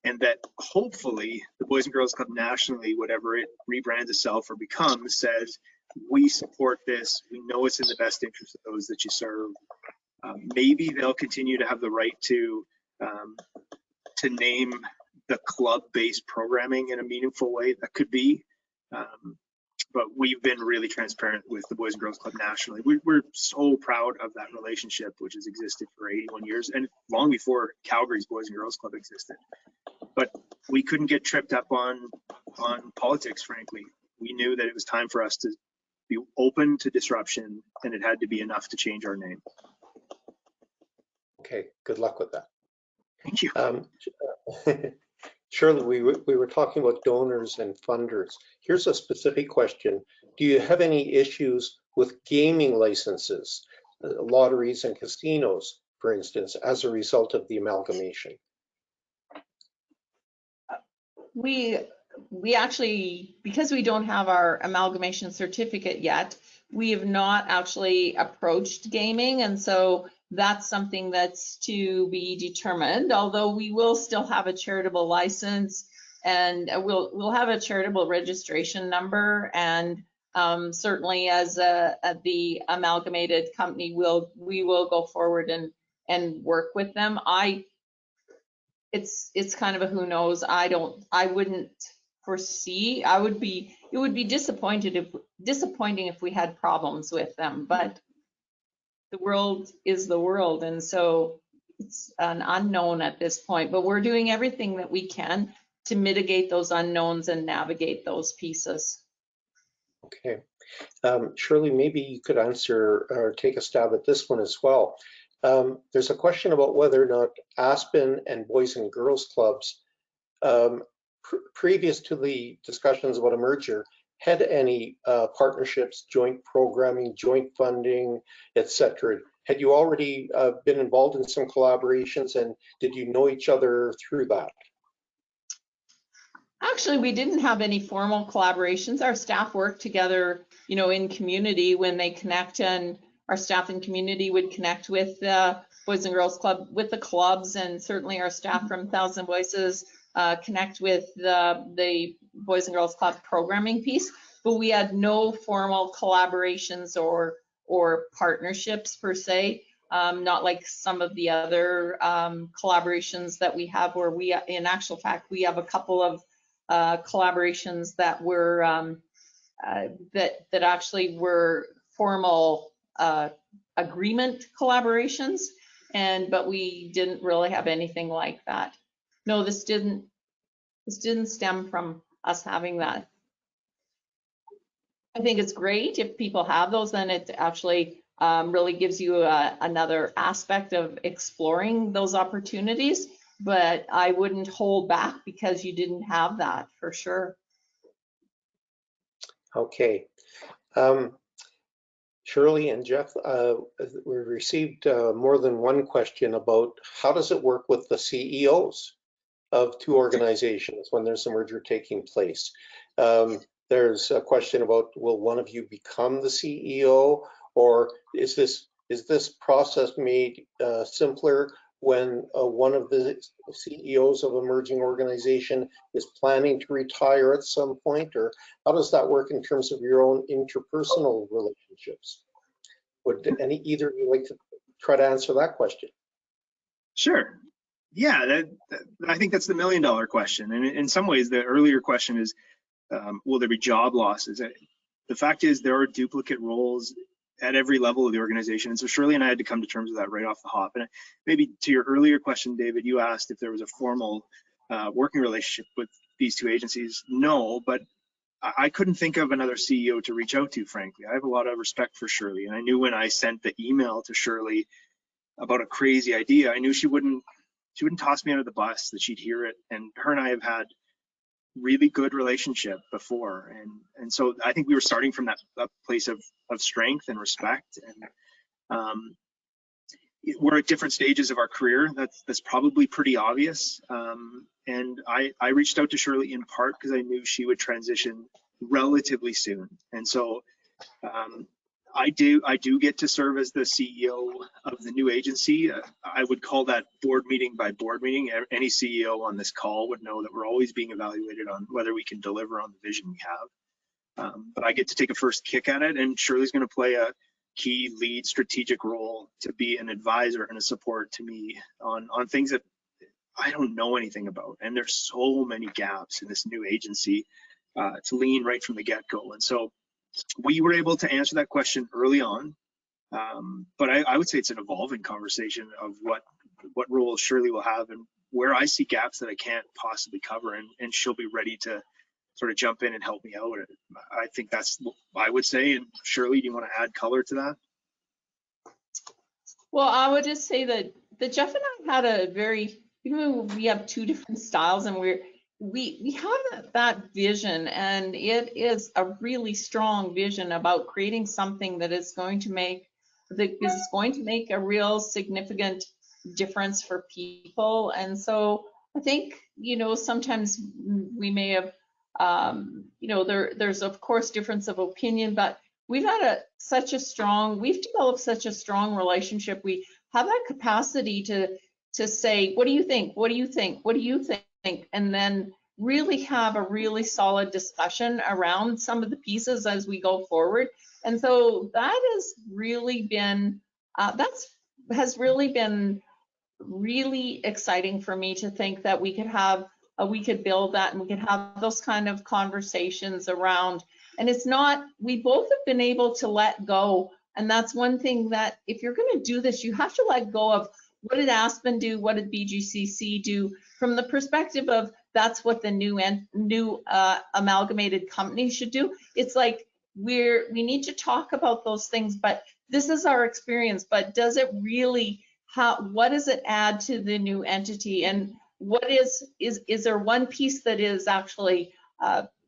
and that hopefully the Boys and Girls Club nationally, whatever it rebrands itself or becomes, says, we support this. We know it's in the best interest of those that you serve. Maybe they'll continue to have the right to name the club-based programming in a meaningful way. That could be. But we've been really transparent with the Boys and Girls Club nationally. We're so proud of that relationship, which has existed for 81 years and long before Calgary's Boys and Girls Club existed. But we couldn't get tripped up on politics, frankly. We knew that it was time for us to be open to disruption, and it had to be enough to change our name. Okay, good luck with that. Thank you. Shirley, we were talking about donors and funders. Here's a specific question. Do you have any issues with gaming licenses, lotteries and casinos, for instance, as a result of the amalgamation? We actually, because we don't have our amalgamation certificate yet, we have not actually approached gaming, and so that's something that's to be determined, although we will still have a charitable license, and we'll have a charitable registration number, and certainly as the amalgamated company, we will go forward and work with them. It's kind of a who knows. I wouldn't foresee. It would be disappointing if we had problems with them, but the world is the world, and so it's an unknown at this point, but we're doing everything that we can to mitigate those unknowns and navigate those pieces. Okay. Shirley, maybe you could answer or take a stab at this one as well. There's a question about whether or not Aspen and Boys and Girls Clubs, previous to the discussions about a merger, had any partnerships, joint programming, joint funding, etc. Had you already been involved in some collaborations, and did you know each other through that? Actually, we didn't have any formal collaborations. Our staff worked together, you know, in community when they connect, and our staff in community would connect with the Boys and Girls Club, with the clubs, and certainly our staff from Thousand Voices connect with the Boys and Girls Club programming piece. But we had no formal collaborations or partnerships per se. Not like some of the other collaborations that we have, where we, in actual fact, we have a couple of collaborations that were that actually were formal agreement collaborations, but we didn't really have anything like that. No, this didn't stem from us having that. I think it's great if people have those, then it actually really gives you another aspect of exploring those opportunities. But I wouldn't hold back because you didn't have that, for sure. Okay. Shirley and Jeff, we received more than one question about how does it work with the CEOs of two organizations when there's a merger taking place. There's a question about, will one of you become the CEO, or is this process made simpler when one of the CEOs of a merging organization is planning to retire at some point, or how does that work in terms of your own interpersonal relationships? Would either of you like to try to answer that question? Sure. Yeah, I think that's the million-dollar question. And in some ways, the earlier question is, will there be job losses? The fact is, there are duplicate roles at every level of the organization. And so Shirley and I had to come to terms with that right off the hop. And maybe to your earlier question, David, you asked if there was a formal working relationship with these two agencies. No, but I couldn't think of another CEO to reach out to, frankly. I have a lot of respect for Shirley. And I knew when I sent the email to Shirley about a crazy idea, I knew she wouldn't toss me under the bus, that she'd hear it. And her and I have had really good relationship before, and so I think we were starting from that place of strength and respect, and we're at different stages of our career. That's probably pretty obvious, and I reached out to Shirley in part because I knew she would transition relatively soon, and so I do get to serve as the CEO of the new agency. I would call that board meeting by board meeting. Any CEO on this call would know that we're always being evaluated on whether we can deliver on the vision we have. But I get to take a first kick at it, and Shirley's going to play a key lead strategic role to be an advisor and a support to me on things that I don't know anything about. And there's so many gaps in this new agency to lean right from the get-go. And so we were able to answer that question early on, but I would say it's an evolving conversation of what role Shirley will have and where I see gaps that I can't possibly cover, and she'll be ready to sort of jump in and help me out. I think that's what I would say. And Shirley, do you want to add color to that? Well, I would just say that Jeff and I had a very, even though we have two different styles, and we have that vision, and it is a really strong vision about creating something that is going to make a real significant difference for people. And so I think, you know, sometimes we may have, you know, there's of course difference of opinion, but we've developed such a strong relationship. We have that capacity to say, what do you think? What do you think? What do you think? And then really have a really solid discussion around some of the pieces as we go forward. And so that has really been really exciting for me to think that we could build that, and we could have those kind of conversations around. And it's not, we both have been able to let go. And that's one thing, that if you're going to do this, you have to let go of what did Aspen do, what did BGCC do, from the perspective of that's what the new amalgamated company should do. It's like, we need to talk about those things, but this is our experience. But does it really, what does it add to the new entity? And what is there one piece that is actually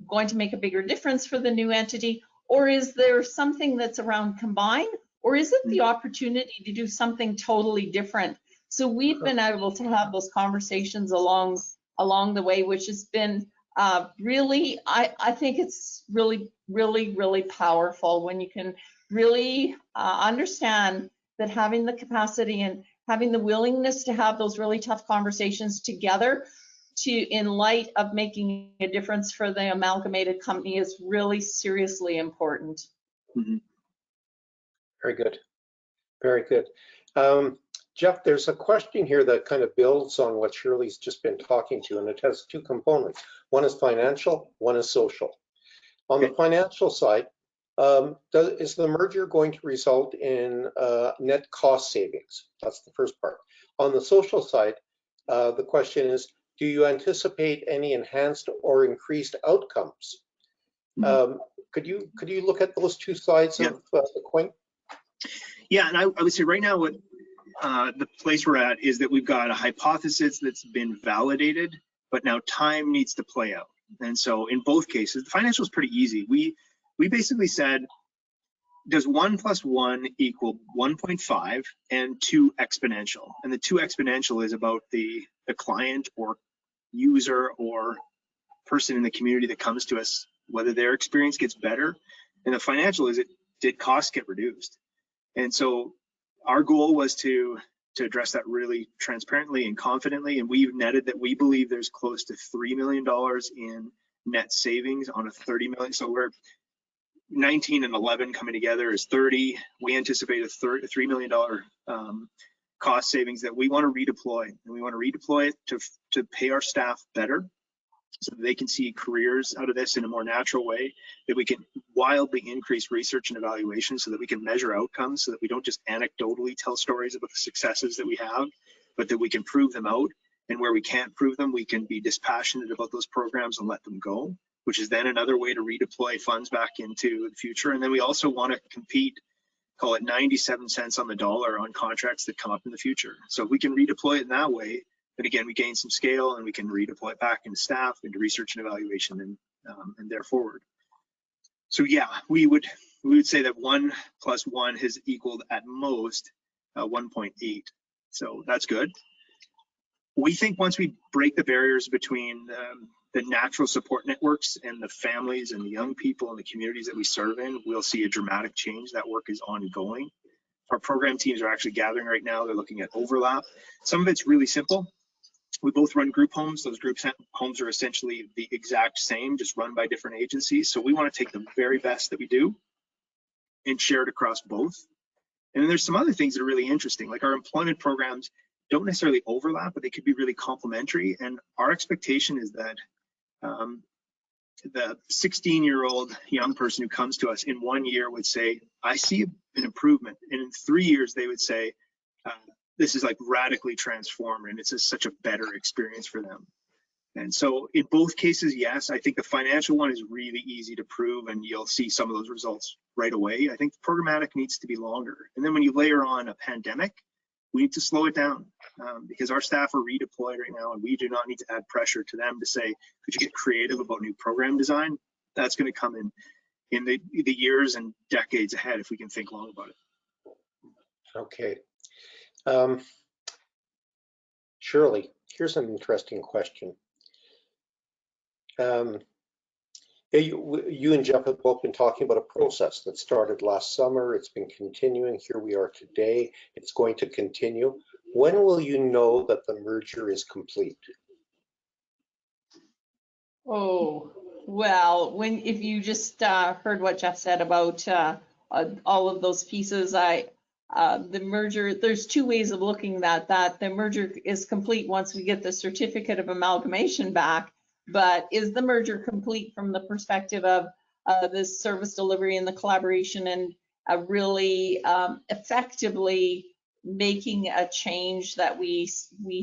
going to make a bigger difference for the new entity? Or is there something that's around combine? Or is it the opportunity to do something totally different? So we've been able to have those conversations along the way, which has been really, I think it's really, really, really powerful when you can really understand that having the capacity and having the willingness to have those really tough conversations together in light of making a difference for the amalgamated company is really seriously important. Mm-hmm. Very good. Very good. Jeff, there's a question here that kind of builds on what Shirley's just been talking to, and it has two components. One is financial, one is social. On the financial side, is the merger going to result in net cost savings? That's the first part. On the social side, the question is, do you anticipate any enhanced or increased outcomes? Could you look at those two sides of the coin? Yeah, and I would say right now what the place we're at is that we've got a hypothesis that's been validated, but now time needs to play out. And so in both cases, the financial is pretty easy. We basically said, does 1 + 1 equal 1.5 and 2 exponential? And the 2 exponential is about the client or user or person in the community that comes to us, whether their experience gets better. And the financial is, did costs get reduced? And so our goal was to address that really transparently and confidently, and we've netted that we believe there's close to $3 million in net savings on a $30 million. So we're 19 and 11 coming together is 30. We anticipate a $3 million cost savings that we want to redeploy, and we want to redeploy it to pay our staff better, so that they can see careers out of this in a more natural way, that we can wildly increase research and evaluation so that we can measure outcomes, so that we don't just anecdotally tell stories about the successes that we have, but that we can prove them out. And where we can't prove them, we can be dispassionate about those programs and let them go, which is then another way to redeploy funds back into the future. And then we also want to compete, call it 97 cents on the dollar on contracts that come up in the future. So if we can redeploy it in that way, but again, we gain some scale and we can redeploy it back into staff, into research and evaluation, and there forward. So yeah, we would say that 1 + 1 has equaled at most 1.8. So that's good. We think once we break the barriers between the natural support networks and the families and the young people and the communities that we serve in, we'll see a dramatic change. That work is ongoing. Our program teams are actually gathering right now. They're looking at overlap. Some of it's really simple. We both run group homes. Those group homes are essentially the exact same, just run by different agencies. So we want to take the very best that we do and share it across both. And then there's some other things that are really interesting, like our employment programs don't necessarily overlap, but they could be really complementary. And our expectation is that the 16-year-old young person who comes to us in 1 year would say, I see an improvement. And in 3 years, they would say, this is like radically transformed, and it's such a better experience for them. And so in both cases, yes, I think the financial one is really easy to prove, and you'll see some of those results right away. I think the programmatic needs to be longer. And then when you layer on a pandemic, we need to slow it down because our staff are redeployed right now, and we do not need to add pressure to them to say, could you get creative about new program design? That's going to come in the years and decades ahead if we can think long about it. Okay. Shirley, here's an interesting question. You and Jeff have both been talking about a process that started last summer. It's been continuing. Here we are today. It's going to continue. When will you know that the merger is complete? Oh, well, if you just heard what Jeff said about all of those pieces, the merger, there's two ways of looking at that. The merger is complete once we get the certificate of amalgamation back, but is the merger complete from the perspective of the service delivery and the collaboration and really effectively making a change that we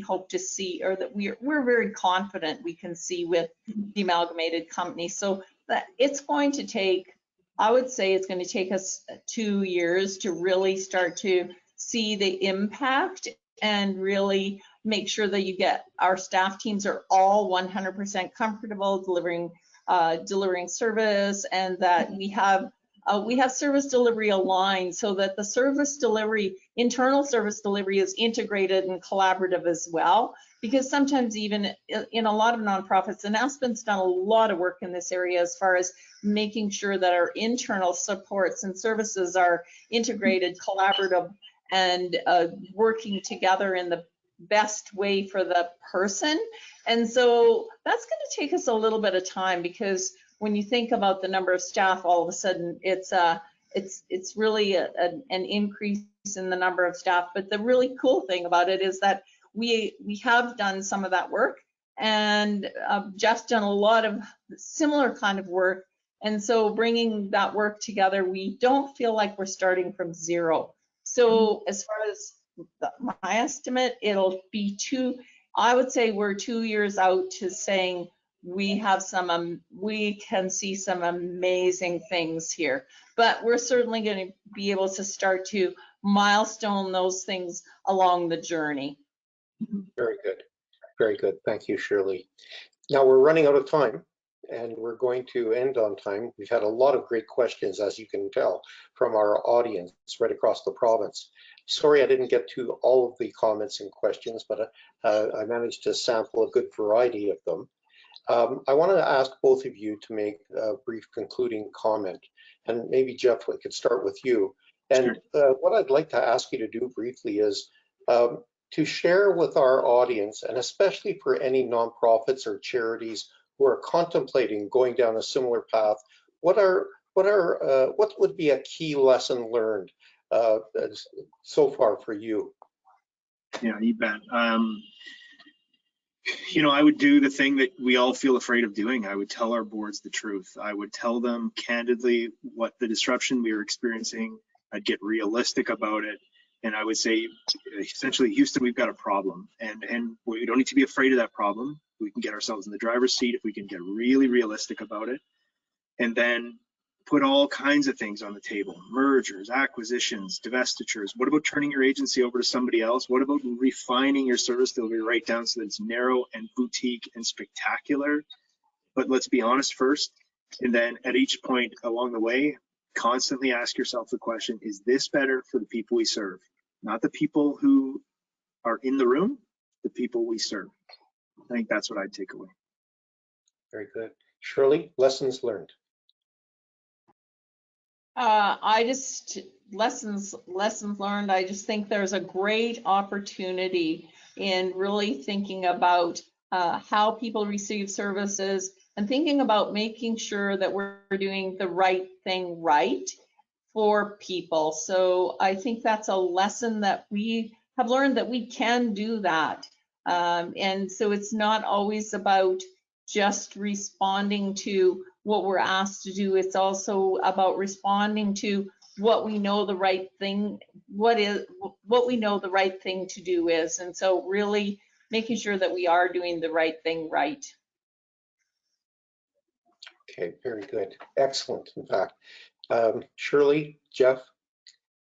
hope to see, or that we're very confident we can see with the amalgamated company? So that it's going to take I would say it's going to take us 2 years to really start to see the impact and really make sure that you get our staff teams are all 100% comfortable delivering service, and that we have service delivery aligned so that the service delivery, internal service delivery, is integrated and collaborative as well. Because sometimes even in a lot of nonprofits, and Aspen's done a lot of work in this area as far as making sure that our internal supports and services are integrated, collaborative, and working together in the best way for the person. And so that's going to take us a little bit of time, because when you think about the number of staff, all of a sudden it's really an increase in the number of staff. But the really cool thing about it is that we have done some of that work, and Jeff's done a lot of similar kind of work. And so bringing that work together, we don't feel like we're starting from zero. So as far as my estimate, it'll be I would say we're 2 years out to saying we can see some amazing things here. But we're certainly going to be able to start to milestone those things along the journey. Very good. Very good. Thank you, Shirley. Now we're running out of time, and we're going to end on time. We've had a lot of great questions, as you can tell, from our audience right across the province. Sorry I didn't get to all of the comments and questions, but I managed to sample a good variety of them. I want to ask both of you to make a brief concluding comment, and maybe Jeff, we could start with you. And what I'd like to ask you to do briefly is to share with our audience, and especially for any nonprofits or charities who are contemplating going down a similar path, what would be a key lesson learned so far for you? Yeah, you bet. I would do the thing that we all feel afraid of doing. I would tell our boards the truth. I would tell them candidly what the disruption we were experiencing. I'd get realistic about it. And I would say, essentially, Houston, we've got a problem. And we don't need to be afraid of that problem. We can get ourselves in the driver's seat if we can get really realistic about it. And then put all kinds of things on the table: mergers, acquisitions, divestitures. What about turning your agency over to somebody else? What about refining your service delivery right down so that it's narrow and boutique and spectacular? But let's be honest first. And then at each point along the way, constantly ask yourself the question, is this better for the people we serve? Not the people who are in the room, the people we serve. I think that's what I'd take away. Very good. Shirley, lessons learned. Lessons learned. I just think there's a great opportunity in really thinking about how people receive services, and thinking about making sure that we're doing the right thing right for people. So I think that's a lesson that we have learned, that we can do that. And so it's not always about just responding to what we're asked to do. It's also about responding to what we know the right thing, what we know the right thing to do is. And so really making sure that we are doing the right thing right. Okay, very good. Excellent, in fact. Shirley, Jeff,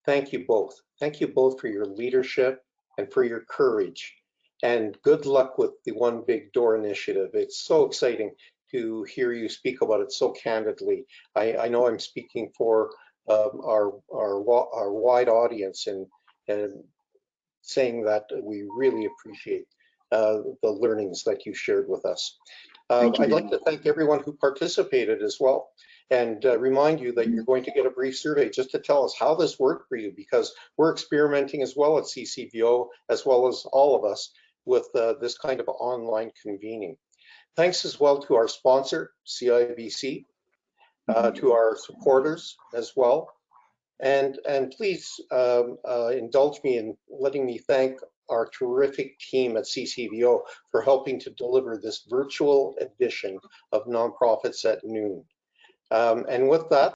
thank you both. Thank you both for your leadership and for your courage. And good luck with the One Big Door initiative. It's so exciting to hear you speak about it so candidly. I know I'm speaking for our wide audience and saying that we really appreciate the learnings that you shared with us. I'd like to thank everyone who participated as well, and remind you that you're going to get a brief survey just to tell us how this worked for you, because we're experimenting as well at CCVO, as well as all of us, with this kind of online convening. Thanks as well to our sponsor, CIBC, to our supporters as well. And please indulge me in letting me thank our terrific team at CCVO for helping to deliver this virtual edition of Nonprofits at Noon. And with that,